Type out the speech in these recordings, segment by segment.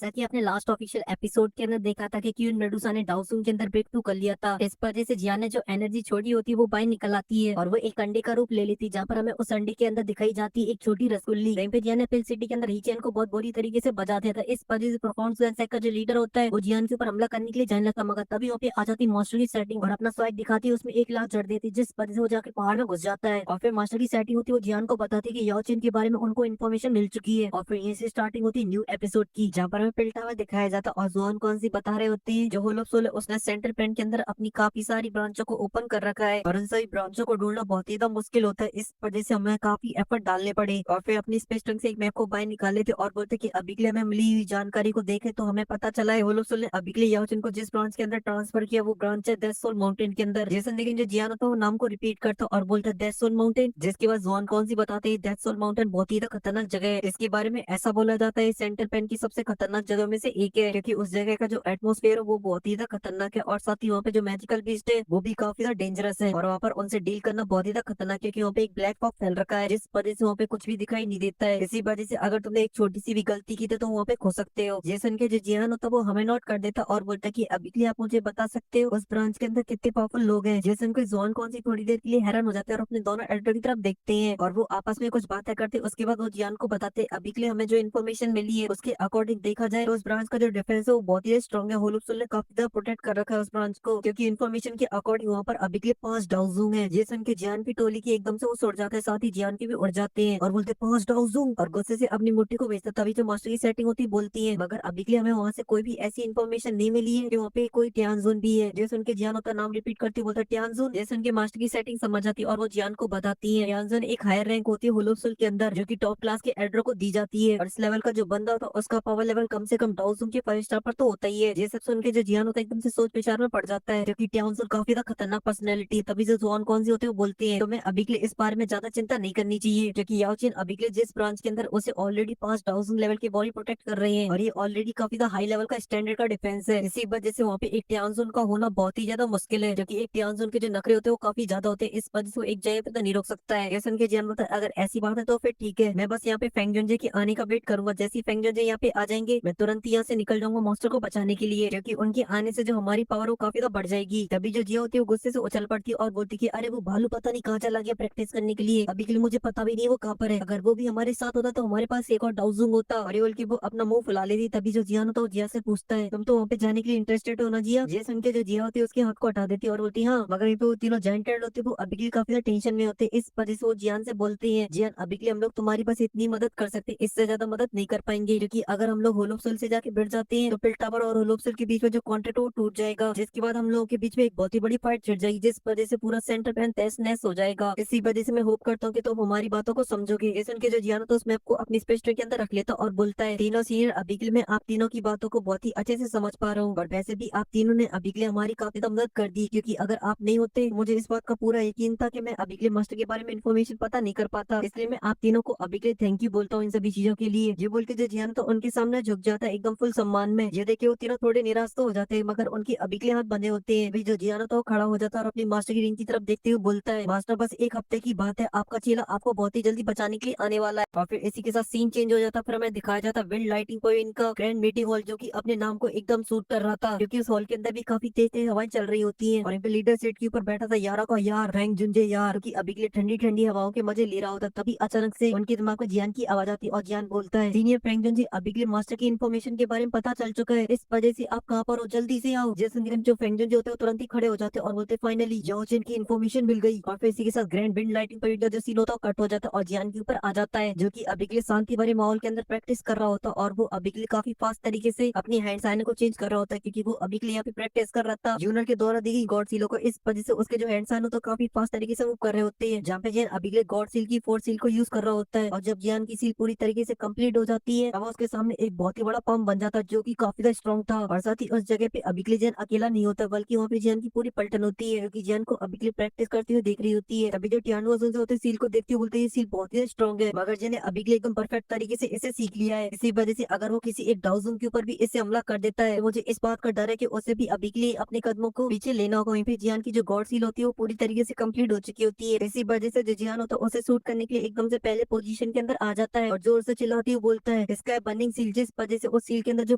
जैसा कि आपने लास्ट ऑफिशियल एपिसोड के अंदर देखा था कि क्यून मेडुसा ने डाउसुन के अंदर ब्रेक थ्रू कर लिया था। इस वजह से जियान ने जो एनर्जी छोड़ी होती है वो बाहर निकल आती है और वो एक अंडे का रूप ले लेती है, जहाँ पर हमें उस अंडे के अंदर दिखाई जाती है एक छोटी रसगुल्ली। वहीं पे जियान ने पिल सिटी के अंदर हीचेन को बहुत बुरी तरीके से बजा दिया था। इस वजह से परफॉर्मेंस का जो लीडर होता है वो जियान के ऊपर हमला करने के लिए जाने लगता, मगर तभी वहाँ पे आ जाती मास्टर की सेटिंग और अपना स्वाइप दिखाती है, उसमें 1 लाख जड़ देती है, जिस वजह से वो जाकर पहाड़ में घुस जाता है। और फिर मास्टर की सेटिंग होती है, वो जियान को बताती है कि याओचेन के बारे में उनको इन्फॉर्मेशन मिल चुकी है। और फिर यहीं से स्टार्टिंग होती है न्यू एपिसोड की, जहाँ पर हमें पिल टावर दिखाया जाता है और जोन कौन सी बता रहे होते हैं जो होलो सोलो उसने सेंटर पेन के अंदर अपनी काफी सारी ब्रांचों को ओपन कर रखा है और उन सभी ब्रांचों को ढूंढना बहुत ही मुश्किल होता है। इस वजह से हमें काफी एफर्ट डालने पड़े और फिर अपनी स्पेस टंग से एक मैप को बाहर निकाले थे और बोलते कि अभी के लिए हमें मिली हुई जानकारी को देखे तो हमें पता चला है होलो सोलो ने अभी के लिए याओचन को जिस ब्रांच के अंदर ट्रांसफर किया वो ब्रांच है डेथ सोल माउंटेन के अंदर। जैसन लेकिन जो जियान होता है वो नाम को रिपीट करता और बोलता है डेथ सोल माउंटेन, जिसके बाद जोन कौन सी बताते हैं डेथ सोल माउंटेन बहुत ही खतरनाक जगह है। इसके बारे में ऐसा बोला जाता है सेंटर पेन की सबसे खतरनाक जगह में से एक है, क्योंकि उस जगह का जो एटमोस्फेयर है वो बहुत ही खतरनाक है और साथ ही वहाँ पे जो मैजिकल बीस्ट है वो भी काफी डेंजरस है और वहाँ पर उनसे डील करना बहुत ही खतरनाक है, क्योंकि वहाँ पे एक ब्लैक फॉग फैल रखा है जिस वजह से वहाँ पे कुछ भी दिखाई नहीं देता है। इसी वजह से अगर तुमने एक छोटी सी भी गलती की तो वहाँ पे खो सकते हो। जेसन के जो जियान होता है वो हमें नोट कर देता और बोलता कि अभी के लिए आप मुझे बता सकते हो उस ब्रांच के अंदर कितने पावरफुल लोग हैं। जेसन को जोन कौन सी थोड़ी देर के लिए हैरान हो जाते हैं और अपने दोनों एडिटर की तरफ देखते हैं और वो आपस में कुछ बातें करते हैं। उसके बाद वो जियान को बताते हैं अभी के लिए हमें जो इन्फॉर्मेशन मिली है उसके अकॉर्डिंग देखा जाए तो उस ब्रांच का जो डिफेंस है वो बहुत ही स्ट्रॉन्ग है। होलोप्सुल ने काफी ज्यादा प्रोटेक्ट कर रखा है उस ब्रांच को, क्योंकि इन्फॉर्मेशन के अकॉर्डिंग वहाँ पर अभी के लिए 5 डाउजूंग है। जेसन के जियान की टोली की एकदम से वो उड़ जाते हैं, साथ ही जियान के भी उड़ जाते हैं और बोलते 5 डाउजूंग और गुस्से से अपनी मुट्ठी को भेजता। तभी जो मास्टर की सेटिंग होती बोलती है मगर अभी के लिए हमें वहाँ से कोई भी ऐसी इन्फॉर्मेशन नहीं मिली है कि वहाँ पे कोई टियानजुन भी है। जेसन के जियान होता नाम रिपीट करती बोलता टियानजुन। जेसन के मास्टर की सेटिंग समझ जाती है और वो जियान को बताती है टियानजुन एक हायर रैंक होती है होलोप्सुल के अंदर जो की टॉप क्लास के एडर को दी जाती है और इस लेवल का जो बंदा होता है उसका पावर लेवल कम से कम डाउजूंग के 5 स्टार पर तो होता ही है। ये सब सुन के जो जियान होता है एकदम से सोच विचार में पड़ जाता है, क्योंकि टियानजुन काफी ज्यादा खतरनाक पर्सनैलिटी है। तभी जो जोन कौन सी होते हैं वो बोलते हैं तो मैं अभी के लिए इस बारे में ज्यादा चिंता नहीं करनी चाहिए, क्योंकि याओचेन अभी के लिए जिस ब्रांच के अंदर उसे ऑलरेडी 5 डाउजूंग लेवल की बॉडी प्रोटेक्ट कर रहे हैं और ये ऑलरेडी काफी ज्यादा हाई लेवल का स्टैंडर्ड का डिफेंस है। इसी वजह से वहाँ पे एक टियानजुन का होना बहुत ही ज्यादा मुश्किल है, क्योंकि एक टियानजुन के जो नखरे होते हैं वो काफी ज्यादा होते हैं। इस वजह से वो एक जगह पे तो नहीं रोक सकता है। जैसे उनके जियान बताया अगर ऐसी बात है तो फिर ठीक है, मैं बस यहाँ पे फेंगजोंजे के आने का वेट करूंगा। जैसे ही फेंगजोंजे यहाँ पे आ जाएंगे मैं तुरंत यहाँ से निकल जाऊंगा मास्टर को बचाने के लिए, क्योंकि उनके आने से जो हमारी पावर वो काफी ज्यादा बढ़ जाएगी। तभी जो जिया होती है वो गुस्से से उछल पड़ती है और बोलती है अरे वो भालू पता नहीं कहाँ चला गया प्रैक्टिस करने के लिए, अभी के लिए मुझे पता भी नहीं वो कहाँ पर है। अगर वो भी हमारे साथ होता तो हमारे पास एक और डाउजूंग होता। और ये बोल के वो अपना मुंह फुला लेती। तभी जो जियान होता है वो जिया से पूछता है तुम तो वहाँ पे जाने के लिए इंटरेस्टेड हो ना जिया। जिया सुन के जो जिया होती है उसके हाथ को हटा देती है और बोलती है हाँ, मगर ये पे वो तीनों जाइंट होते हैं वो अभी के लिए काफी ज्यादा टेंशन में होते हैं। इस वजह से वो जियान से बोलती है जियान अभी के लिए हम लोग तुम्हारी बस इतनी मदद कर सकते हैं, इससे ज्यादा मदद नहीं कर पाएंगे, क्योंकि अगर हम लोग होलोप्सुल से जाके भिड़ जाते हैं तो पिल टावर और होलोप्सुल के बीच में जो कॉन्ट्रैक्ट वो टूट जाएगा, जिसके बाद हम लोगों के बीच में एक बहुत ही बड़ी फाइट छिड़ जाएगी, जिस वजह से पूरा सेंटर पैन तहस नहस हो जाएगा। इसी वजह से मैं होप करता हूँ कि तुम हमारी बातों को समझोगे। इस उनके जो जियान तो उस मैप को अपनी स्पेस ट्रे के अंदर रख लेता और बोलता है तीनों सीनियर अभी के लिए मैं आप तीनों की बातों को बहुत ही अच्छे से समझ पा रहा हूँ और वैसे भी आप तीनों ने अभी के लिए हमारी काफी ज्यादा मदद कर दी, क्योंकि अगर आप नहीं होते मुझे इस बात का पूरा यकीन था कि मैं अभी के लिए मास्टर के बारे में इन्फॉर्मेशन पता नहीं कर पाता। इसलिए मैं आप तीनों को अभी के लिए थैंक यू बोलता हूँ इन सभी चीजों के लिए। ये बोल के जो जियान तो उनके सामने झुक जाता है एकदम फुल सम्मान में। ये देखे वो तीनों थोड़े निराश तो हो जाते हैं मगर उनके अभी के लिए हाथ बंधे होते हैं। अभी जो जियान तो खड़ा हो जाता है और अपनी मास्टर की रिंग की तरफ देखते हुए बोलता है मास्टर बस एक हफ्ते की बात है, आपका चेला आपको बहुत ही जल्दी बचाने के लिए आने वाला है। और फिर इसी के साथ सीन चेंज हो जाता है। फिर हमें दिखाया जाता है विंड लाइटिंग पॉइंट का ग्रैंड मीटिंग हॉल, जो कि अपने नाम को एकदम सूट कर रहा था, क्योंकि उस हॉल के अंदर भी काफी तेज तेज हवाएं चल रही होती हैं। और यहाँ पे लीडर सीट के ऊपर बैठा था यारा का यार रैंक जुंजे यार, कि अभी के लिए ठंडी ठंडी हवाओं के मजे ले रहा होता। तभी अचानक से उनके दिमाग में जियान की आवाज आती है और जियान बोलता है सीनियर फ्रैंक जुंजे अभी के लिए मास्टर की इन्फॉर्मेशन के बारे में पता चल चुका है, इस वजह से आप कहाँ पर हो जल्दी से आओ। जैसे जो फ्रैंक जुंजे होते हैं वो तुरंत ही खड़े हो जाते हैं और बोलते फाइनली याओचेन की इन्फॉर्मेशन मिल गई। और फिर इसी के साथ ग्रैंड विंड लाइटिंग पॉइंट का जो सीन होता है कट हो जाता है और जियान के ऊपर आ जाता है, जो कि अभी के लिए शांति भरे माहौल के अंदर प्रैक्टिस कर रहा होता है। और वो अभी के लिए काफी फास्ट तरीके से अपनी हैंड साइन को चेंज कर रहा होता है, क्योंकि वो अभी के लिए यहाँ पे प्रैक्टिस कर रहा था जूनियर के द्वारा दी गई गॉड सीलो को। इस वजह से उसके जो हैंड साइन होता है काफी फास्ट तरीके से मूव कर रहे होते हैं, जहाँ पे जियान अभी के लिए गॉड सील की 4 सील को यूज कर रहा होता है। और जब जियान की सील पूरी तरीके से कंप्लीट हो जाती है तब उसके सामने एक बहुत ही बड़ा पंप बन जाता है, जो की काफी ज्यादा स्ट्रॉन्ग था। और साथ ही उस जगह पे अभी के लिए जियान अकेला नहीं होता, बल्कि वहाँ पे जियान की पूरी पलटन होती है, क्योंकि जियान को अभी के लिए प्रैक्टिस करते हुए देख रही होती है। तभी जो टियानो होते सील को देखते हुए बोलते हैं ये सील बहुत ही स्ट्रॉन्ग है, मगर जिन्हें अभी के लिए एकदम परफेक्ट तरीके से इसे सीख लिया है। इसी वजह से अगर वो किसी एक डाउजून के ऊपर भी इससे हमला कर देता है तो मुझे इस बात का डर है कि उसे भी अभी के लिए अपने कदमों को पीछे लेना होगा। वहीं पे जियान की जो गॉड सील होती है वो पूरी तरीके से कंप्लीट हो चुकी होती है। इसी वजह से जो जियान होता है उसे शूट करने के लिए एकदम से पहले पोजीशन के अंदर आ जाता है और जोर से चिल्लाती हुई बोलता है इसका बर्निंग सील, जिस वजह वजह से उस सील के अंदर जो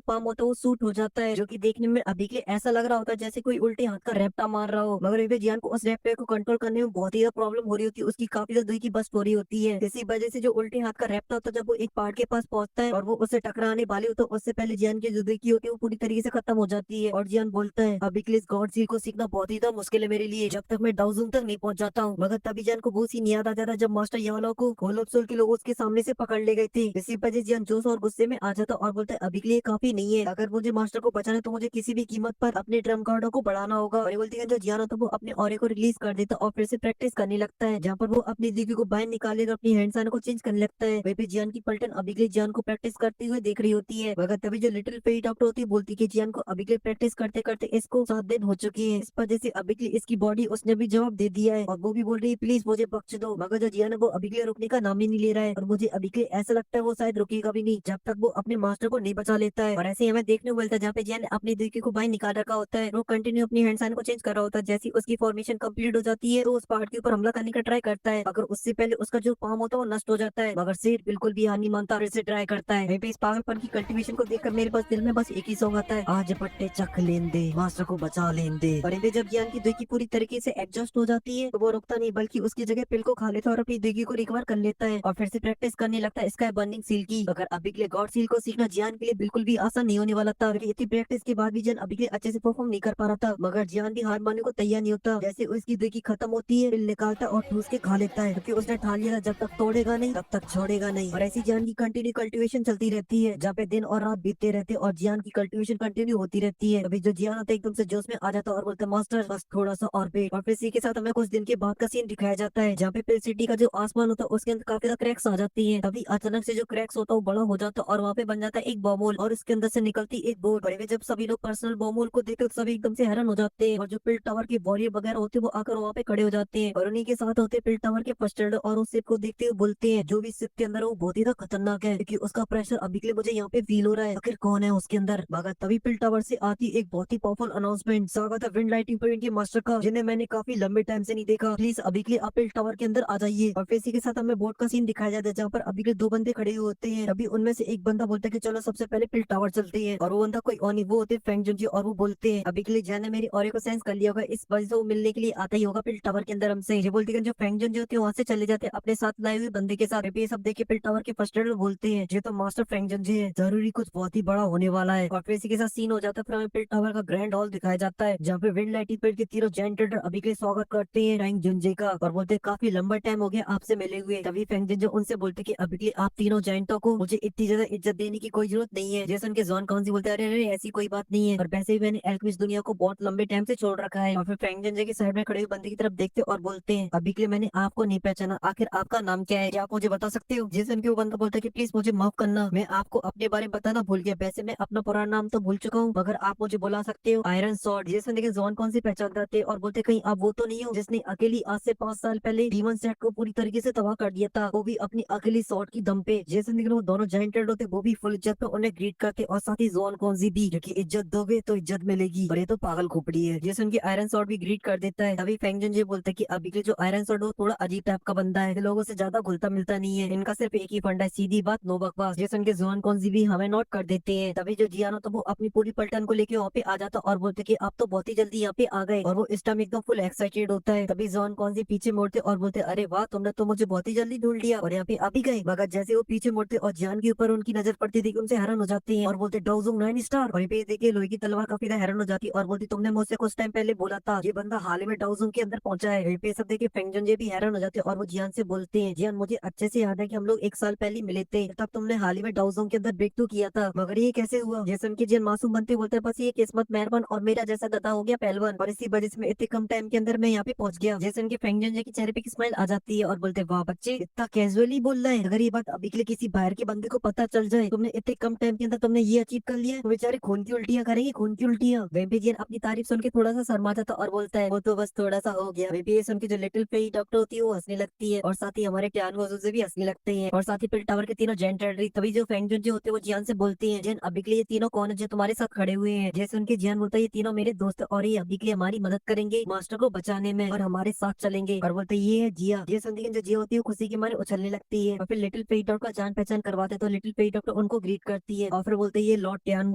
पाम होता है वो सूट हो जाता है, जो कि देखने में अभी के लिए ऐसा लग रहा होता है जैसे कोई उल्टे हाथ का रैप्टा मार रहा हो। मगर वहीं पे जियान को उस रैप्टे को कंट्रोल करने में बहुत ही ज्यादा प्रॉब्लम हो रही होती है, उसकी काफी ज्यादा दिल की बस्ट हो रही होती है। इसी वजह से जो उल्टे हाथ का रैप्टा होता है जब वो एक पहाड़ के पास पहुंचता है और वो उससे टकराने वाली हो तो उससे पहले जियान की जो दिल की होती है वो पूरी तरीके से खत्म हो जाती है। और जियान बोलता है अभी के लिए इस गॉड सील को सीखना बहुत ही ज्यादा मुश्किल है मेरे लिए, जब तक मैं डाउजून तक नहीं पहुंच जाता हूँ। मगर तभी जियान को वो सीन याद आ जाता है जब मास्टर यावाला को होलोप सोल के लोग उसके सामने से पकड़ ले गए थे। इसी वजह से जियान जोश और गुस्से में आ जाता और बोलता है अभी के लिए काफी नहीं है, अगर मुझे मास्टर को बचाना है तो मुझे किसी भी कीमत पर अपने ड्रम कार्डो को बढ़ाना होगा। और ये बोलती है जो जियान होता है वो अपने ऑरे को रिलीज कर देता और फिर से प्रैक्टिस करने लगता है, जहाँ पर वो अपनी दीदी को बाहर निकाले और अपनी हैंड साइन को चेंज करने लगता है। वहीं पे जियान की पलटन अभी के लिए जियान को प्रैक्टिस करते हुए देख रही होती है। मगर तभी जो लिटिल फेरी डॉक्टर होती है बोलती है कि जियान को अभी के लिए प्रैक्टिस करते करते इसको 7 दिन हो चुके हैं, इस वजह से अभी के लिए इसकी बॉडी उसने भी जवाब दे दिया है और वो भी बोल रही है प्लीज मुझे बख्श दो। मगर जो जियान है वो अभी के लिए रुकने का नाम ही नहीं ले रहा है और मुझे अभी के लिए ऐसा लगता है वो शायद रुकेगा भी नहीं जब तक वो अपने मास्टर को नहीं बचा लेता है। और ऐसे ही हमें देखने को मिलता है जहाँ पे जियान ने अपनी दिल्ली को बाहर निकाल रखा होता है, वो कंटिन्यू अपनी हैंड साइन को चेंज कर रहा होता है। जैसी उसकी फॉर्मेशन कंप्लीट हो जाती है तो उस पहाड़ के ऊपर हमला करने का ट्राई करता है, मगर उससे पहले उसका जो पाम होता है वो नष्ट हो जाता है। मगर शेर बिल्कुल भी हार नहीं मानता, फिर से ट्राई करता है। वहीं पे इस पागलपन की कल्टीवेशन को देखकर मेरे पास दिल में बस एक ही सॉन्ग आता है, आज पट्टे चख लेन दे मास्टर को बचा लेन दे। और इनपे जब ज्ञान की दुई की पूरी तरीके से एडजस्ट हो जाती है तो वो रुकता नहीं बल्कि उसकी जगह पिल को खा लेता है और अपनी दुई को रिकवर कर लेता है और फिर से प्रैक्टिस करने लगता है स्काई बर्निंग सील की। अगर अभी के लिए गॉड सील को सीखना जियान के लिए बिल्कुल भी आसान नहीं होने वाला था, क्योंकि इतनी प्रैक्टिस के बाद भी जियान अभी के लिए अच्छे से परफॉर्म नहीं कर पा रहा था। मगर जियान भी हार मानने को तैयार नहीं होता, जैसे उसकी दुई की खत्म होती है पिल निकालता और ठूस के खा लेता है, क्योंकि उसने ठान लिया था जब तक तोड़ेगा नहीं तब तक छोड़ेगा नहीं। और ऐसी जियान की कंटिन्यू कल्टीवेशन चलती रहती है जहाँ पे दिन और रात बीतते रहते हैं और जियान की कल्टीवेशन कंटिन्यू होती रहती है। अभी जो जियान होता है एकदम से जोश में आ जाता है और बोलता है मास्टर बस थोड़ा सा और वेट। और फिर इसी के साथ हमें कुछ दिन के बाद का सीन दिखाया जाता है जहाँ पे पिल सिटी का जो आसमान होता है उसके अंदर काफी ज्यादा क्रैक्स आ जाती है। तभी अचानक से जो क्रैक्स होता है वो बड़ा हो जाता है और वहाँ पे बन जाता है एक बॉम होल और उसके अंदर से निकलती एक बोट। बड़े में जब सभी लोग पर्सनल बॉम होल को देखते तो सभी एकदम से हैरान हो जाते हैं और जो पिल टावर के वॉरियर वगैरह होते हैं वो आकर वहाँ पे खड़े हो जाते हैं और उन्हीं के साथ होते पिल टावर के फर्स्ट एड और उस शिप को देखते हुए बोलते हैं जो भी शिप के अंदर है वो बहुत ही ज्यादा खतरनाक है, क्योंकि उसका प्रेशर अभी के लिए मुझे यहाँ पे फील हो रहा है, आखिर कौन है उसके अंदर। मगर तभी पिल टावर से आती एक बहुत ही पावरफुल अनाउंसमेंट, स्वागत है विंड लाइटिंग पॉइंट के मास्टर का, जिन्हें मैंने काफी लंबे टाइम से नहीं देखा, प्लीज अभी के लिए आप पिल टावर के अंदर आ जाइए। और फिर इसी के साथ हमें बोट का सीन दिखाया जाता है जहाँ पर अभी के लिए 2 बंदे खड़े हुए होते हैं। अभी उनमें से एक बंदा बोलता है कि चलो सबसे पहले पिल टावर चलते हैं, और वो बंदा कोई और नहीं वो होते फेंग जुनजी और वो बोलते हैं अभी के लिए जाने मेरी ऑरे को सेंस कर लिया होगा, इस वजह से वो मिलने के लिए आता ही होगा पिल टावर के अंदर हमसे। ये बोलते हैं जो फेंग जुनजी होते हैं वहाँ से चले जाते हैं अपने साथ लाए हुए बंदे के साथ। अभी ये सब देख के पिल टावर के फर्स्ट एड बोलते हैं ये तो मास्टर फेंग जुनजी है, जरूरी कुछ बहुत ही बड़ा होने वाला है। और फिर इसी के साथ सीन हो जाता है, फिर हमें पिल टावर का ग्रैंड हॉल दिखाया जाता है जहाँ पे विंड लाइटिंग पॉइंट के तीनों जायंट ट्रेडर अभी के लिए स्वागत करते हैं फेंग जुनजी का और बोलते हैं काफी लंबा टाइम हो गया आपसे मिले हुए। तभी फेंग जुनजी उनसे बोलते कि अभी के लिए आप तीनों जायंटों को मुझे इतनी ज्यादा इज्जत देने की कोई जरूरत नहीं है। जैसे उनके जॉन कौन सी बोलते हैं अरे अरे ऐसी कोई बात नहीं है, और वैसे भी मैंने एल्केमिस्ट दुनिया को बहुत लंबे टाइम से छोड़ रखा है। और फिर फ्रैंक जेंजे के साइड में खड़े हुए बंदे की तरफ देखते और बोलते हैं अभी के लिए मैंने आपको नहीं पहचाना, आखिर आपका नाम क्या है, क्या आप मुझे बता सकते हो। जैसे उनके वो बंदा बोलता है कि प्लीज मुझे माफ करना, मैं आपको अपने बारे में बताना भूल गया, वैसे मैं अपना पुराना नाम तो भूल चुका हूँ मगर आप मुझे बुला सकते हो आयरन सॉर्ड। जैसे लेकिन जॉन कौन सी पहचानते थे और बोलते कहीं आप वो तो नहीं हो जिसने अकेली आज से 5 साल पहले डीमन सेट को पूरी तरीके से तबाह कर दिया था, वो भी अपनी अकेली सॉर्ड की दम पे। जैसे लेकिन वो दोनों जायंट होते वो भी फुल इज्जत पे उन्हें ग्रीट करते और साथ ही जॉन कौन सी भी, क्योंकि इज्जत दोगे तो इज्जत मिलेगी और ये तो पागल खोपड़ी है। जैसे उनकी आयरन सॉर्ड भी ग्रीट कर देता है। तभी फेंग जुनजे बोलते हैं कि अभी के जो आयरन सॉर्ड वो थोड़ा अजीब टाइप का बंदा है, लोगों से ज्यादा घुलता मिलता नहीं है, इनका सिर्फ एक ही फंडा है सीधी बात नो बकवास। जैसे उनके जॉन कौन सी भी हमें नोट कर देते हैं। तभी जो जियानो तो वो अपनी पूरी पलटन को लेके वहाँ पे आ जाता और बोलते कि आप तो बहुत ही जल्दी यहाँ पे आ गए, और वो इस टाइम एकदम फुल एक्साइटेड होता है। तभी जॉन कौन सी पीछे मुड़ते और बोलते अरे वाह तुमने तो मुझे बहुत ही जल्दी ढूंढ लिया और यहाँ पे आ भी गए। मगर जैसे वो पीछे मुड़ते और जियान के ऊपर उनकी नजर पड़ती थी उनसे हैरान हो जाती है और बोलते डाउजुंग 9 स्टार। और ये पे देखिए लोहे की तलवार काफी ज्यादा हैरान हो जाती है और बोलती तुमने मुझसे कुछ टाइम पहले बोला था ये बंदा हाल ही में डाउजुंग के अंदर पहुंचा है। ये पे सब देखिए फेंग जुनजे भी हैरान हो जाते हैं और वो जियान से बोलते हैं जियान मुझे अच्छे से याद है कि हम लोग 1 साल पहले मिले थे, तब तुमने हाल ही में डाउजुंग के अंदर ब्रेक थ्रू किया था, मगर ये कैसे हुआ। जैसे उनके जियान मासूम बनते बोलते हैं बस ये किस्मत मेहरबान और मेरा जैसा गधा हो गया पहलवान, और इसी वजह से मैं इतने कम टाइम के अंदर मैं यहाँ पे पहुंच गया। जैसे उनके फेंग जुनजे के चेहरे पे की स्माइल आ जाती है और बोलते वाह बच्चे इतना कैजुअली बोल रहा है, अगर ये बात अभी के लिए किसी बाहर के बंदे को पता चल जाए तुमने इतने कम टाइम के अंदर तुमने ये अचीव कर लिया तो बेचारे खून की उल्टियां करेंगे, खून की उल्टियां। वैम्पी जियान अपनी तारीफ सुन के थोड़ा सा शर्मा जाता और बोलता है वो तो बस थोड़ा सा हो गया। वैम्पी ये सुन के जो लिटिल फेरी डॉक्टर होती है वो हंसने लगती है और साथ ही हमारे ट्यान से भी हंसने लगते हैं और साथ ही पिल टावर के तीनों जेंट रेडरी। तभी जो फेंग जुनजे होते हैं वो जियान से बोलते हैं जियान अभी के लिए ये तीनों कौन है जो तुम्हारे साथ खड़े हुए हैं। जैसे उनके जियान बोलता है ये तीनों मेरे दोस्त हैं और ये अभी के लिए हमारी मदद करेंगे मास्टर को बचाने में और हमारे साथ चलेंगे। और बोलते ये है जिया। जैसे उनकी जो जिया होती है वो खुशी के मारे उछलने लगती है और फिर लिटिल फेरी डॉक्टर का जान पहचान करवाते तो लिटिल फेरी डॉक्टर उनको ग्रीट ग्रीट करती है और फिर बोलते हैं ये लॉर्ड टियान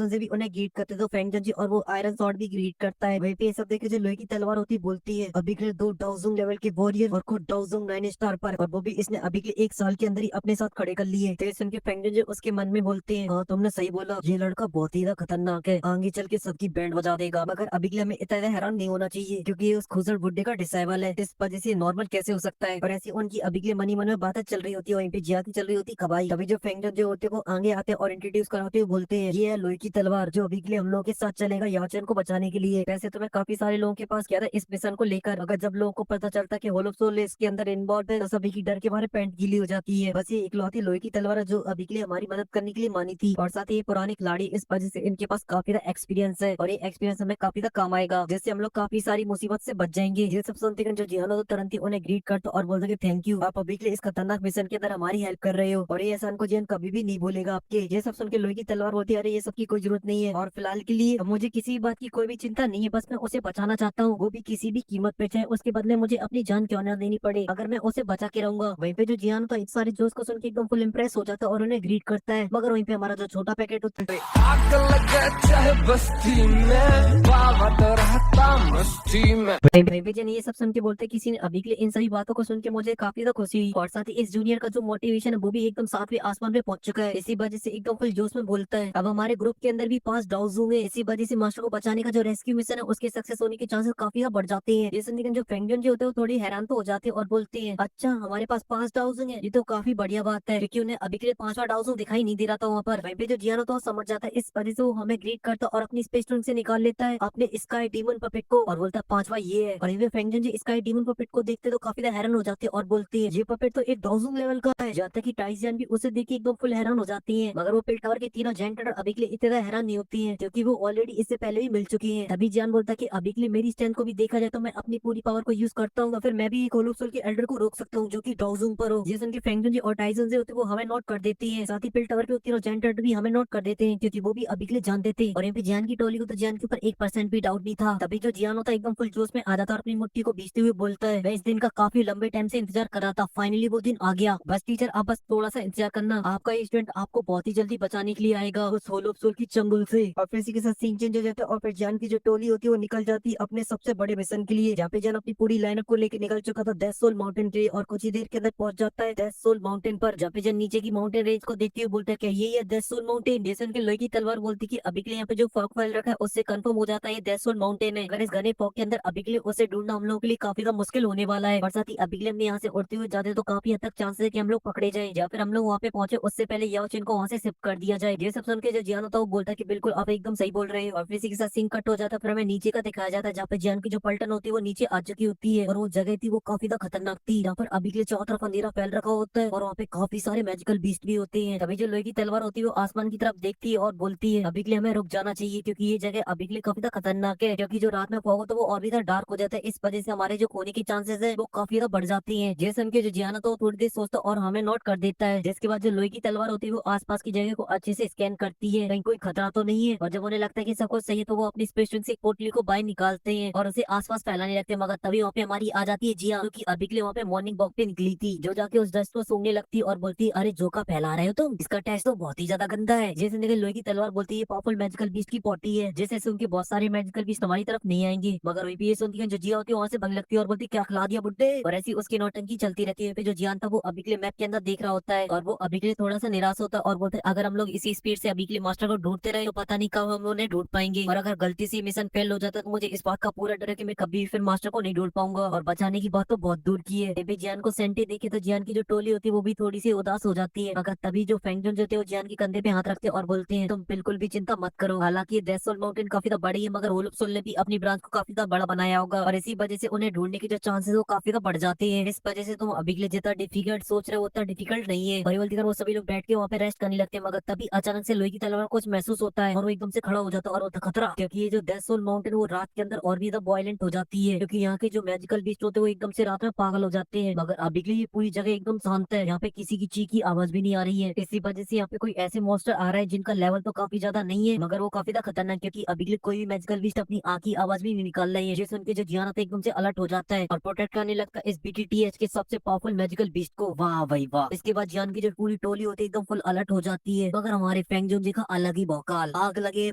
से भी उन्हें ग्रीट करते हैं। तो फेंग जंजी और वो आयरन सॉर्ड भी ग्रीट करता है। वहीं पे ये सब देख के जो लोहे की तलवार होती है बोलती है अभी के लिए 2 डाउजुंग लेवल के वॉरियर और खुद डाउजुंग 9 स्टार पर, और वो भी इसने अभी के 1 साल के अंदर ही अपने साथ खड़े कर लिए। तो ये सुन के फेंग जंजी उसके मन में बोलते हैं हाँ तुमने सही बोला, ये लड़का बहुत ही ज्यादा खतरनाक है, आगे चल के सबकी बैंड बजा देगा। मगर अभी के लिए हमें इतना ज्यादा हैरान नहीं होना चाहिए क्योंकि ये उस खूसर बुड्ढे का डिसाइबल है, इस वजह से नॉर्मल कैसे हो सकता है। और ऐसी उनकी अभी के लिए मनी मन में बातें चल रही होती है, वहीं पे ज्यादा चल रही होती कबाई। तभी जो फेंग जो होते हैं वो आगे आते हैं और इंट्रोड्यूस कराते हुए बोलते हैं ये है लोहे की तलवार जो अभी के लिए हम लोगों के साथ चलेगा याचन को बचाने के लिए। वैसे तो मैं काफी सारे लोगों के पास गया था इस मिशन को लेकर, अगर जब लोगों को पता चलता कि होल ऑफ सोल इसके अंदर इन्वॉल्व है तो सभी की डर के मारे पैंट गीली हो जाती है। बस ये इकलौती लोहे की तलवार है जो अभी के लिए हमारी मदद करने के लिए मानी थी, और साथ ही ये पुराने खिलाड़ी इस वजह से इनके पास काफी ज्यादा एक्सपीरियंस है और ये एक्सपीरियंस हमें काफी ज्यादा काम आएगा, जिससे हम लोग काफी सारी मुसीबत से बच जाएंगे। ये सब सुनते हैं जो जिहानो तो तुरंत ही उन्हें ग्रीट करता और बोलते कि थैंक यू, आप अभी के लिए इस खतरनाक मिशन के अंदर हमारी हेल्प कर रहे हो और ये एहसान को जिहान कभी भी नहीं भूलेगा आपके। ये सब सुन के लोहे की तलवार बोलती है अरे ये सब की कोई जरूरत नहीं है और फिलहाल के लिए अब मुझे किसी बात की कोई भी चिंता नहीं है, बस मैं उसे बचाना चाहता हूँ, वो भी किसी भी कीमत पे, चाहे उसके बदले मुझे अपनी जान क्यों ना देनी पड़े, अगर मैं उसे बचा के रहूंगा। वहीं पे जो जियान तो इस सारे जोश को सुन के एकदम फुल इम्प्रेस हो जाता है और उन्हें ग्रीट करता है। मगर वहीं पे हमारा जो छोटा पैकेट होता है आग लगे चाहे बस्ती में, बाबा तो रहता मस्ती में। वहीं पे जन ये सब सुन के बोलते हैं किसी ने अभी के लिए इन सभी बातों को सुन के मुझे काफी ज्यादा खुशी हुई, और साथ ही इस जूनियर का जो मोटिवेशन है वो भी एकदम 7वें आसमान पे पहुंच चुका है। इसी वजह से एकदम फुल जोश में बोलता है अब हमारे ग्रुप के अंदर भी 5 डाउज होंगे, इसी वजह से मास्टर को बचाने का जो रेस्क्यू मिशन है उसके सक्सेस होने के चांसेस काफी ज्यादा बढ़ जाते हैं। ये सुनकर जो फेंगजन जो होते हैं वो थोड़ी हैरान तो हो जाते हैं और बोलते हैं अच्छा हमारे पास 5 डाउज है, ये तो काफी बढ़िया बात है क्योंकि उन्हें अभी के लिए 5वां डाउज दिखाई नहीं दे रहा था वहाँ पर। वहीं पे जो जियानो तो समझ जाता है इस वजह से वो हमें ग्रीट करता और अपनी स्पेस ट्रंक से निकाल लेता है अपने स्काई डीमन पपेट को और बोलता है 5वां ये है। और ये फेंगजन जी स्काई डीमन पपेट को देखते तो काफी ज्यादा हैरान हो जाते हैं और बोलते हैं ये पपेट तो एक डाउजिंग लेवल का है, जहाँ तक कि टाइजियन भी उसे देख के एकदम फुल हैरान हो जाती है। मगर वो पिल टावर के तीनों जेंट अभी के लिए इतने ज्यादा हैरान नहीं होती है क्योंकि वो ऑलरेडी इससे पहले भी मिल चुकी है। तभी जान बोलता है कि अभी के लिए मेरी स्ट्रेंथ को भी देखा जाए तो मैं अपनी पूरी पावर को यूज करता हूँ, फिर मैं भी एक होलो सोल के एल्डर को रोक सकता हूँ जो कि डाउजिंग पर हो। जैसे उनके फेंगजन जी और टाइजन से होते वो हमें नोट कर देती है, साथ ही पिल टावर पे तीनों जेंट भी हमें नोट कर देते हैं क्योंकि वो भी अभी के लिए जानते थे। और यहाँ पे जियान की टोली को तो जियान के ऊपर 1% भी डाउट नहीं था। तभी जो जियान होता है एकदम फुल जोश में आ जाता और अपनी मुट्ठी को बीचते हुए बोलता है मैं इस दिन का काफी लंबे टाइम से इंतजार कर रहा था, फाइनली वो दिन आ गया। बस टीचर आप बस थोड़ा सा इंतजार करना, आपका ये स्टूडेंट आपको बहुत ही जल्दी बचाने के लिए आएगा उस होल ऑफ सोल की चंगुल से। और फिर इसी के साथ सीन चेंज हो जाता है और फिर जान की जो टोली होती है वो निकल जाती है अपने सबसे बड़े मिशन के लिए, जहाँ पे जान अपनी पूरी लाइनअप को लेकर निकल चुका था डेथ सोल माउंटेन पे और कुछ ही देर के अंदर पहुंच जाता है डेथ सोल माउंटेन पर, जहाँ पे जान नीचे की माउंटेन रेंज को देखते हुए बोलता है कि ये है डेथ सोल माउंटेन। जैसे उनके लोहे की तलवार बोलती कि अभी के लिए यहाँ पे जो फॉग फाइल रखा है उससे कंफर्म हो जाता है ये डेथ सोल माउंटेन है, अगर इस घने फॉग के अंदर अभी के लिए उसे ढूंढना हम लोगों के लिए काफी ज्यादा मुश्किल होने वाला है। और साथ ही अभी के लिए हम यहाँ से उड़ते हुए जाते तो काफी हद तक चांसेस है कि हम लोग पकड़े जाए या फिर हम लोग वहाँ पे पहुंचे उससे पहले याओचिन को वहाँ से शिफ्ट कर दिया जाए। ये सब सुन के जो जियान होता है वो बोलता है कि बिल्कुल आप एकदम सही बोल रहे हैं। और फिर इसी के साथ सीन कट हो जाता है, फिर हमें नीचे का दिखाया जाता है जहाँ पे जियान की जो पलटन होती है वो नीचे आ चुकी होती है और वो जगह थी वो काफी ज्यादा खतरनाक थी, जहाँ पर अभी के लिए चारों तरफ अंधेरा फैल रखा होता है और वहाँ पे काफी सारे मैजिकल बीस्ट भी होते हैं। तभी जो लोहे की तलवार होती है वो आसमान की तरफ देखती है और बोलती है अभी के लिए हमें रुक जाना चाहिए क्योंकि ये जगह अभी के लिए काफी ज्यादा खतरनाक है, क्योंकि जो रात में फॉग होता है वो और भी ज्यादा डार्क हो जाता है, इस वजह से हमारे जो खोने की चांसेस है वो काफी ज्यादा बढ़ जाती है। जैसे उनके जो जियान तो थोड़ी देर सोचता और हमें नोट कर देता है, जिसके बाद जो लोहे की तलवार होती है वो आसपास की जगह को अच्छे से स्कैन करती है कहीं कोई खतरा तो नहीं है, और जब उन्हें लगता है कि सब कुछ सही है तो वो अपनी स्पेस ट्रंक से एक पोटली को बाहर निकालते हैं और उसे आसपास फैलाने लगते हैं। मगर तभी वहाँ पे हमारी आ जाती है जिया, जो कि अभी के लिए वहाँ पे मॉर्निंग वॉक पे निकली थी, जो जाके उस डस्ट को सूंघने लगती है और बोलती है अरे जो का फैला रहे हो तुम, इसका टेस्ट तो बहुत ही ज्यादा गंदा है। जैसे निकल लोहे की तलवार बोलती है पावरफुल मैजिकल बीस्ट की पॉटी है, जैसे सुन के बहुत सारे मैजिकल बीस्ट हमारी तरफ नहीं आएंगे। मगर वही भी ये सुनती है जो जिया होती है वहाँ से भग लगती है और बोलती क्या खिला दिया बुड्ढे, और ऐसी उसकी नौटंकी चलती रहती है। फिर जो जियान था वो अभी के लिए मैप के अंदर देख रहा होता है और वो अभी के लिए थोड़ा सा निराश होता है और बोलते हैं अगर हम लोग इसी स्पीड से अभी के लिए मास्टर को ढूंढते रहे तो पता नहीं कब हम उन्हें ढूंढ पाएंगे, और अगर गलती से मिशन फेल हो जाता तो मुझे इस बात का पूरा डर है कि मैं कभी फिर मास्टर को नहीं ढूंढ पाऊंगा, और बचाने की बात तो बहुत दूर की है। तभी जियान को सेंटे देखे तो जियान की जो टोली होती है वो भी थोड़ी सी उदास हो जाती है। मगर तभी जो फेंगजन जो थे वो जियान के कंधे पे हाथ रखते हैं और बोलते हैं तुम बिल्कुल भी चिंता मत करो, हालांकि डेथ सोल माउंटेन काफी ज्यादा बड़ी है मगर होल सोल ने भी अपनी ब्रांच को काफी ज्यादा बड़ा बनाया होगा और इसी वजह से उन्हें ढूंढने के जो चांसेस वो काफी ज्यादा बढ़ जाते हैं। इस वजह से तुम अभी के लिए जितना डिफिकल्ट सोच रहे हो उतना डिफिकल्ट नहीं है। वही बोलती वो सभी लोग बैठ के वहाँ पे रेस्ट करने लगते हैं, मगर तभी अचानक से लोहे की तलवार को कुछ महसूस होता है और वो एकदम से खड़ा हो जाता है और वो खतरा, क्योंकि ये जो डेथ सोल माउंटेन वो रात के अंदर और भी ज्यादा वॉयलेंट हो जाती है, क्योंकि यहाँ के जो मैजिकल बीस्ट होते हैं वो एकदम से रात में पागल हो जाते हैं। मगर अभी के लिए ये पूरी जगह एकदम शांत है, यहाँ पे किसी की चीख की आवाज भी नहीं आ रही है। इसी वजह से यहाँ पे कोई ऐसे मॉन्स्टर आ रहा है जिनका लेवल तो काफी ज्यादा नहीं है मगर वो काफी ज्यादा खतरनाक, क्योंकि अभी के लिए कोई भी मैजिकल बीस्ट अपनी आँख की आवाज भी नहीं निकाल रही है। जिसे सुन के जो जियान एकदम से अलर्ट हो जाता है और प्रोटेक्ट करने लगता है इस BTTH के सबसे पावरफुल मैजिकल बीस्ट को। वाह भाई वाह। इसके बाद जियान की जो पूरी टोली होती है एकदम एकदम फुल अलर्ट हो जाती है। मगर हमारे फेंग जोंजी का अलग ही भौकाल, आग लगे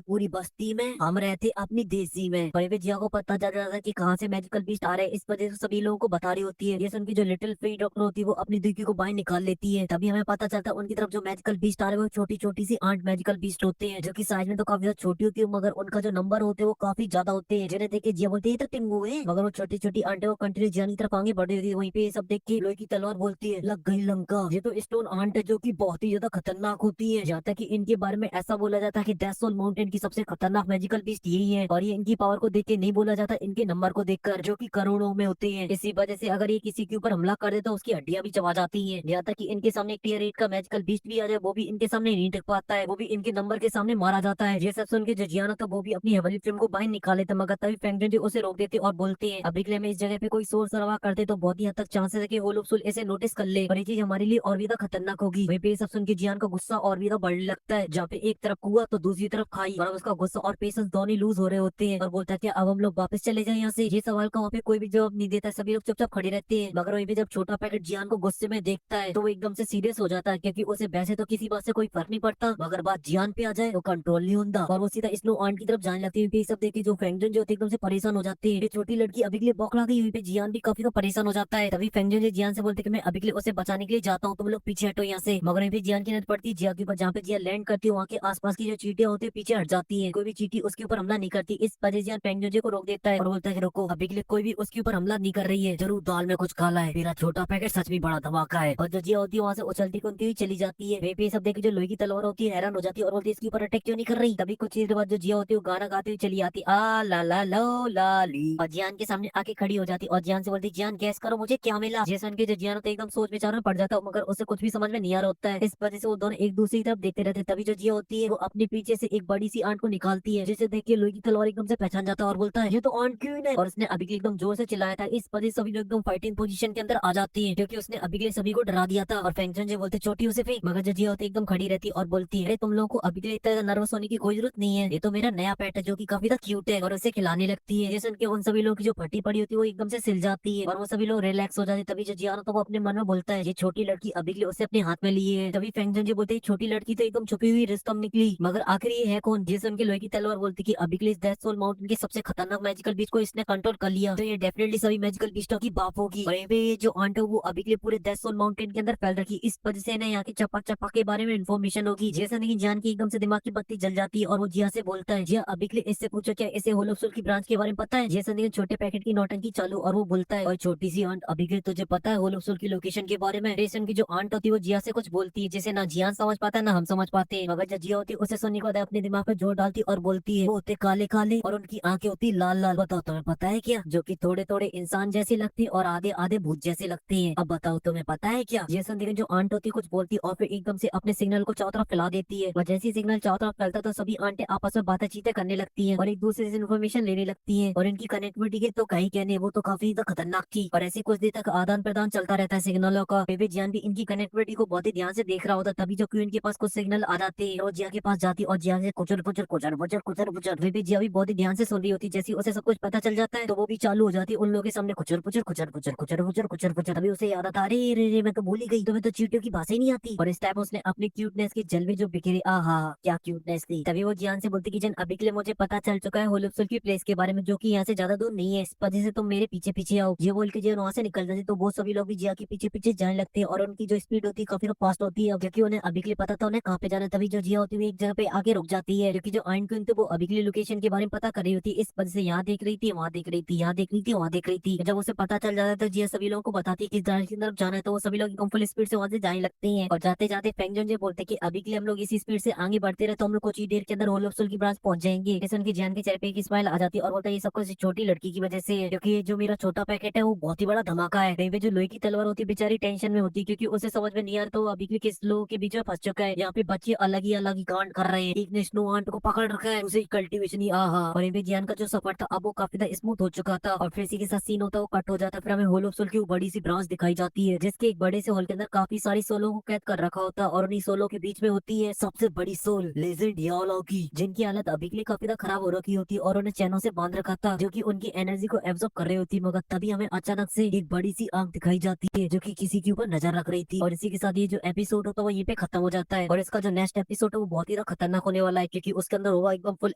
पूरी बस्ती में, हम रहते अपनी देसी में। वहीं पे जिया को पता चल जाता है कि कहाँ से मैजिकल बीस्ट आ रहे हैं, इस वजह से सभी लोगों को बता रही होती है। ये सुन के जो लिटिल फ्री डॉक्टर होती है वो अपनी दुखी को बाहर निकाल लेती है। तभी हमें पता चलता है उनकी तरफ जो मैजिकल बीस्ट आ रहे हैं वो छोटी छोटी सी 8 मैजिकल बीस्ट होते हैं, जो की साइज में तो काफी ज्यादा छोटी होती है, मगर उनका जो नंबर होते हैं वो काफी ज्यादा होते हैं। जिन्हें देख के जिया बोलती है ये तो टिंगू है, मगर वो छोटी छोटी आंटे वो कंटिन्यू जिया की तरफ आगे बढ़ रही थी। वहीं पे ये सब देख के लोहे की तलवार बोलती है लग गई लंका। ये तो स्टोन आंट है जो की बहुत ही ज्यादा खतरनाक होती है। जहाँ तक कि इनके बारे में ऐसा बोला जाता है कि डेथ सोल माउंटेन की सबसे खतरनाक मैजिकल बीस्ट यही है, और ये इनकी पावर को देख के नहीं बोला जाता, इनके नंबर को देखकर, जो कि करोड़ों में होते हैं। इसी वजह से अगर ये किसी के ऊपर हमला कर दे तो उसकी हड्डियां भी चबा जाती हैं। यहाँ तक कि इनके सामने एक टियर 8 का मैजिकल बीस्ट भी आ जाए वो भी इनके सामने नहीं टिक पाता है, वो भी इनके नंबर के सामने मारा जाता है। ये सब सुन के जियाना तो वो भी अपनी हेवनली फ्लेम को बाहर निकाले थे, मगर तभी फेंग जोंजी उसे रोक देते और बोलते हैं अभी के लिए हम इस जगह पे कोई शोर शराबा करते तो बहुत ही हद तक चांसेस है कि वो लोग सुल इसे नोटिस कर ले और ये चीज हमारे लिए और भी ज्यादा खतरनाक होगी। वहीं पे ये सब सुन के जियान का गुस्सा और भी ज्यादा बढ़ने लगता है। जहाँ पे एक तरफ कुआ तो दूसरी तरफ खाई, और उसका गुस्सा और पेशेंस दोनों लूज हो रहे होते हैं और बोलता है कि अब हम लोग वापस चले जाए यहाँ से। ये सवाल का वहाँ पे कोई भी जवाब नहीं देता, सभी लोग चुपचाप खड़े रहते हैं। मगर वहीं पे जब छोटा पैकेट जियान को गुस्से में देखता है तो वो एकदम से सीरियस हो जाता है, क्योंकि उसे वैसे तो किसी बात से कोई फर्क नहीं पड़ता, मगर बात जियान पे आ जाए तो कंट्रोल नहीं होता और वो सीधा स्नो आंट की तरफ जाने लगती है। ये सब देख जो फेंगजन जो होती है एकदम से परेशान हो जाती है। ये छोटी लड़की अभी के लिए बौखला गई, वहीं पे जियान भी काफी तो परेशान हो जाता है। तभी फेंगजन जो जियान से बोलते कि मैं अभी के लिए उसे बचाने के लिए जाता हूँ, तुम लोग पीछे हटो यहाँ से। मगर वहीं पे जियान की नजर पड़ती है जिया के ऊपर, जहाँ पे जिया लैंड करती है वहाँ के आसपास की जो चीटियां होती है पीछे हट जाती है, कोई भी चीटी उसके ऊपर हमला नहीं करती। इस वजह से जियान फेंगजन को रोक देता है और बोलता है कि रुको, अभी के लिए कोई भी उसके ऊपर हमला नहीं कर रही है, जरूर दाल में कुछ काला है, मेरा छोटा पैकेट सच में बड़ा धमाका है। और जो जिया होती है वहाँ से उछलती कूदती हुई चली जाती है। वहीं पे सब देख के जो लोहे की तलवार होती है हैरान हो जाती है और बोलती है इसके ऊपर अटैक क्यों नहीं कर रही। तभी कुछ देर बाद जो जिया होती है वो गाना गाती हुई चली आती आ ला ला लो लाली, और जियान के सामने आके खड़ी हो जाती और जियान से बोलती जियान गैस करो मुझे क्या मिला। जैसन के जो जियान होता है एकदम सोच विचार में पड़ जाता है, मगर उसे कुछ भी समझ में नहीं आ रहा होता है। इस वजह से वो दोनों एक दूसरे की तरफ देखते रहते। तभी जो जिया होती है वो अपने पीछे से एक बड़ी सी आंट को निकालती है, जिसे देख के लोहे की तलवार एकदम से पहचान जाता है और बोलता है ये तो आंट क्वीन है, और उसने अभी के लिए एकदम जोर से चिल्लाया था। इस वजह से सभी लोग एकदम फाइटिंग पोजीशन के अंदर आ जाती है, क्योंकि उसने अभी के लिए सभी को डरा दिया था। और फेंगजन जो बोलते छोटी उसे फेंक, मगर जो जिया होती है एकदम खड़ी रहती और बोलती है तुम लोगों को अभी के लिए इतना नर्वस होने की कोई जरूरत नहीं है, ये तो मेरा नया पेट है जो की काफी क्यूट है, और उसे खिलाने लगती है। जैसे उन सभी लोगों की जो फटी पड़ी होती है वो एकदम से सिल जाती है और वो सभी लोग रिलैक्स हो जाते हैं। तभी जो जियान तो वो अपने मन में बोलता है ये छोटी लड़की अभी के लिए उसे अपने हाथ में लिए है। तभी फेंगजन जी बोलते हैं छोटी लड़की तो एकदम छुपी हुई रिस्तम निकली, मगर आखिर ये है कौन। जैसे उनके लोहे की तलवार बोलती कि अभी के लिए डेथ सोल माउंटेन के सबसे खतरनाक मैजिकल बीस्ट को इसने कंट्रोल कर लिया, तो ये डेफिनेटली सभी मैजिकल बीस्टों की बाप होगी। और ये जो आंट है वो अभी के लिए पूरे डेथ सोल माउंटेन के अंदर फैल रखी, इस वजह से यहाँ के चपा चपा के बारे में इन्फॉर्मेशन होगी। जैसा नहीं जान की एकदम से दिमाग की बत्ती जल जाती है और वो जिया से बोलता है जिया अभी के लिए इससे पूछो क्या इसे होलोसोल की ब्रांच के बारे में पता है। जैसा नहीं छोटे पैकेट की नौटंकी चालू, और वो बोलता है और छोटी सी आंट अभी के तुझे पता है होलोसोल की लोकेशन के बारे में। रेशन की जो आंट होती है वो जिया से कुछ बोलती है जिसे ना जियान समझ पाता है ना हम समझ पाते हैं, मगर जब जिया होती है उसे सुनने के बाद अपने दिमाग पे जोर डालती और बोलती है वो होते काले काले और उनकी आंखें होती लाल लाल। बताओ तुम्हें पता है क्या, जो कि थोड़े थोड़े इंसान जैसी लगती है और आधे आधे भूत जैसे लगती है। अब बताओ तुम्हें पता है क्या। ये सुन जो आंट होती है कुछ बोलती और फिर एकदम से अपने सिग्नल को चारों तरफ फैला देती है, और जैसे सिग्नल चारों तरफ फैलता तो सभी आंटें आपस में बातचीतें करने लगती है और एक दूसरे से इन्फॉर्मेशन लेने लगती है। और इनकी कनेक्टिविटी के तो कहीं कहने वो तो काफी खतरनाक थी, और ऐसे कुछ देर तक आदान प्रदान चलता रहता है सिग्नलों का। बेबी जियान भी इनकी कनेक्टिविटी को बहुत ही ध्यान से देख रहा होता। तभी जो क्वीन के पास कुछ सिग्नल आ जाते हैं और जिया के पास जाती और जिया से कुचर कुचर कुचर कुचर कुचर कुचर। बेबी जिया भी बहुत ही ध्यान से सुन रही होती, जैसे उसे सब कुछ पता चल जाता है तो वो भी चालू हो जाती है उन लोगों के सामने कुचर कुचर कुचर कुचर कुचर कुचर कुचर कुचर। तभी उसे याद आता अरे रे रे मैं तो भूल ही गई, तुम्हें तो चींटियों की भाषा ही नहीं आती। और इस टाइम उसने अपनी क्यूटनेस के जलवे जो बिखेरे, आहा क्या क्यूटनेस थी। तभी वो जियान से बोलती कि जन अभी के लिए मुझे पता चल चुका है होलोप्सुल की प्लेस के बारे में, जो कि यहाँ से ज्यादा दूर नहीं है, इस वजह से तुम मेरे पीछे पीछे आओ। ये बोल के जियान वहाँ से निकल जाती तो वो सभी लोग भी जिया के पीछे पीछे जाने लगते हैं और उनकी जो स्पीड होती है काफी फास्ट होती है, क्योंकि उन्हें अभी के लिए पता था उन्हें कहाँ पे जाना है। तभी जो जिया होती है एक जगह पे आके रुक जाती है, क्योंकि जो आइन क्वीन थी वो अभी के लिए लोकेशन के बारे में पता कर रही होती है, इस वजह से यहाँ देख रही थी वहाँ देख रही थी यहाँ देख रही थी वहाँ देख रही थी। जब उसे पता चल जाता है तो जिया सभी लोगों को बताती है किस तरफ जाना है, तो वो सभी लोग एकदम फुल स्पीड से वहाँ से जाने लगते हैं। और जाते जाते फेंगजन जी बोलते कि अभी के लिए हम लोग इसी स्पीड से आगे बढ़ते रहे तो हम लोग कुछ ही देर के अंदर होलोप्सुल की ब्रांच पहुंच जाएंगे। जैसे उनकी जान के चेहरे पे एक स्माइल आ जाती है और बोलता है ये सब कुछ छोटी लड़की की वजह से है, क्योंकि ये जो मेरा छोटा पैकेट है वो बहुत ही बड़ा धमाका है। कहीं पे जो लोहे की तलवार होती है बेचारी टेंशन में होती है, क्योंकि उसे समझ में नहीं आ रहा तो अभी के किस लोगों के बीच में फंस चुका है। यहाँ पे बच्चे अलग ही कांड कर रहे हैं, एक ने स्नो आंट को पकड़ रखा है, उसे कल्टीवेशन ही आहा। और ये जियान का जो सफर था अब वो काफी ज्यादा स्मूथ हो चुका था, और फिर इसी के साथ सीन होता है वो कट हो जाता है। फिर हमें होलोप्सुल की बड़ी सी ब्रांच दिखाई जाती है, जिसके एक बड़े से हॉल के अंदर काफी सारी सोलो को कैद कर रखा होता है, और उन्हीं सोलो के बीच में होती है सबसे बड़ी सोल लेजेंड याओ की, जिनकी हालत अभी के लिए काफी ज्यादा खराब हो रखी होती है और उन्हें चैनों से बांध रखा था, जो कि उनकी एनर्जी को एब्जॉर्ब कर रही होती है। मगर तभी हमें अचानक से एक बड़ी सी आंख दिखाई जाती है जो कि किसी के ऊपर नजर रख रही थी। और इसी के साथ ये जो एपिसोड होता तो वो यहीं पे खत्म हो जाता है। और इसका जो नेक्स्ट एपिसोड है वो बहुत ही ज्यादा खतरनाक होने वाला है, क्योंकि उसके अंदर होगा एकदम फुल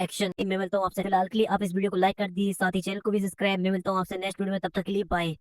एक्शन। मैं मिलता हूँ आपसे, फिलहाल के लिए आप इस वीडियो को लाइक कर दीजिए, साथ ही चैनल को भी सब्सक्राइब। मैं मिलता हूँ आपसे नेक्स्ट वीडियो में, तब तक के लिए बाय।